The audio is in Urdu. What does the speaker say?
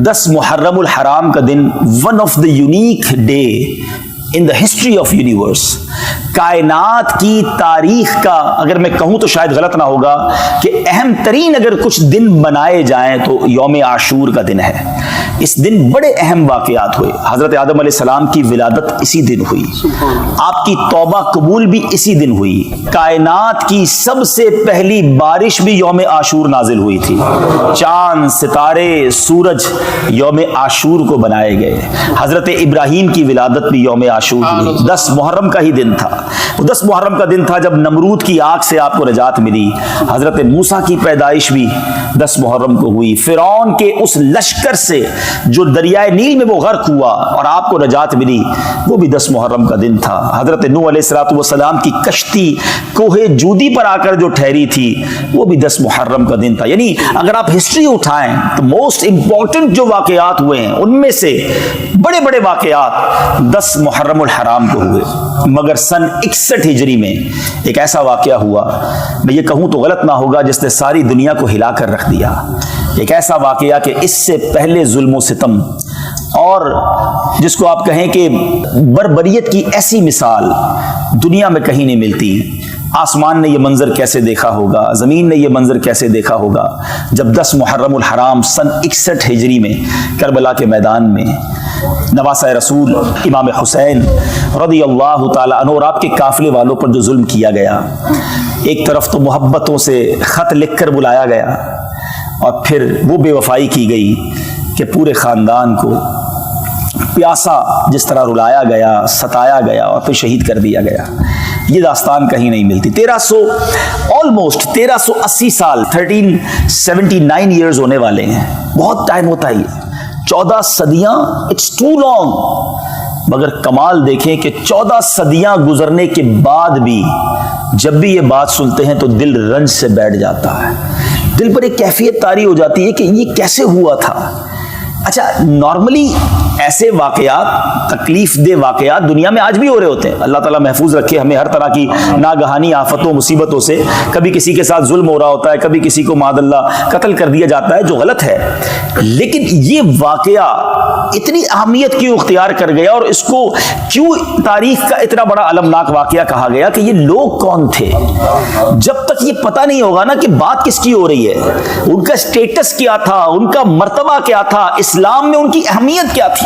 10 محرم الحرام کا دن one of the unique day in the history of universe. کائنات کی تاریخ کا اگر میں کہوں تو شاید غلط نہ ہوگا کہ اہم ترین اگر کچھ دن بنائے جائیں تو یوم عاشور کا دن ہے. اس دن بڑے اہم واقعات ہوئے. حضرت آدم علیہ السلام کی ولادت اسی دن ہوئی, آپ کی توبہ قبول بھی اسی دن ہوئی, کائنات کی سب سے پہلی بارش بھی یوم عاشور نازل ہوئی تھی, چاند ستارے سورج یوم عاشور کو بنائے گئے, حضرت ابراہیم کی ولادت بھی یوم عاشور ہوئی. 10 محرم کا ہی دن تھا. وہ 10 محرم کا دن تھا جب نمرود کی آگ سے آپ کو نجات ملی. حضرت موسیٰ کی پیدائش بھی 10 محرم کو ہوئی. فرعون کے اس لشکر سے جو دریائے نیل میں وہ غرق ہوا اور آپ کو نجات ملی, وہ بھی 10 محرم کا دن تھا. حضرت نوح علیہ السلام کی کشتی کوہ جودی پر آ کر جو ٹھہری تھی وہ بھی 10 محرم کا دن تھا. یعنی اگر آپ ہسٹری اٹھائیں تو موسٹ امپورٹنٹ جو واقعات ہوئے ہیں ان میں سے بڑے بڑے واقعات 10 محرم الحرام کو ہوئے. مگر سن 61 ہجری میں ایک ایسا واقعہ ہوا, میں یہ کہوں تو غلط نہ ہوگا, جس نے ساری دنیا کو ہلا کر رکھ دیا. ایک ایسا واقعہ کہ اس سے پہلے ظلم و ستم اور جس کو آپ کہیں کہ بربریت کی ایسی مثال دنیا میں کہیں نہیں ملتی. آسمان نے یہ منظر کیسے دیکھا ہوگا, زمین نے یہ منظر کیسے دیکھا ہوگا جب 10 محرم الحرام سن 61 ہجری میں کربلا کے میدان میں نواسہ رسول امام حسین رضی اللہ تعالی عنہ اور آپ کے قافلے والوں پر جو ظلم کیا گیا, ایک طرف تو محبتوں سے خط لکھ کر بلایا گیا اور پھر وہ بے وفائی کی گئی کہ پورے خاندان کو پیاسا جس طرح رلایا گیا, ستایا گیا اور پھر شہید کر دیا گیا. یہ داستان کہیں نہیں ملتی. 1380 سال 1379 ایئرز ہونے والے ہیں. بہت ٹائم ہوتا ہے, 14 صدیاں, اٹس ٹو لانگ. مگر کمال دیکھیں کہ 14 صدیاں گزرنے کے بعد بھی جب بھی یہ بات سنتے ہیں تو دل رنج سے بیٹھ جاتا ہے, دل پر ایک کیفیت طاری ہو جاتی ہے کہ یہ کیسے ہوا تھا. اچھا, نارملی ایسے واقعات, تکلیف دہ واقعات دنیا میں آج بھی ہو رہے ہوتے ہیں. اللہ تعالیٰ محفوظ رکھے ہمیں ہر طرح کی ناگہانی آفتوں مصیبتوں سے. کبھی کسی کے ساتھ ظلم ہو رہا ہوتا ہے, کبھی کسی کو معاذ اللہ قتل کر دیا جاتا ہے, جو غلط ہے. لیکن یہ واقعہ اتنی اہمیت کیوں اختیار کر گیا اور اس کو کیوں تاریخ کا اتنا بڑا المناک واقعہ کہا گیا کہ یہ لوگ کون تھے؟ جب تک یہ پتہ نہیں ہوگا نا کہ بات کس کی ہو رہی ہے, ان کا سٹیٹس کیا تھا, ان کا مرتبہ کیا تھا, اسلام میں ان کی اہمیت کیا تھی,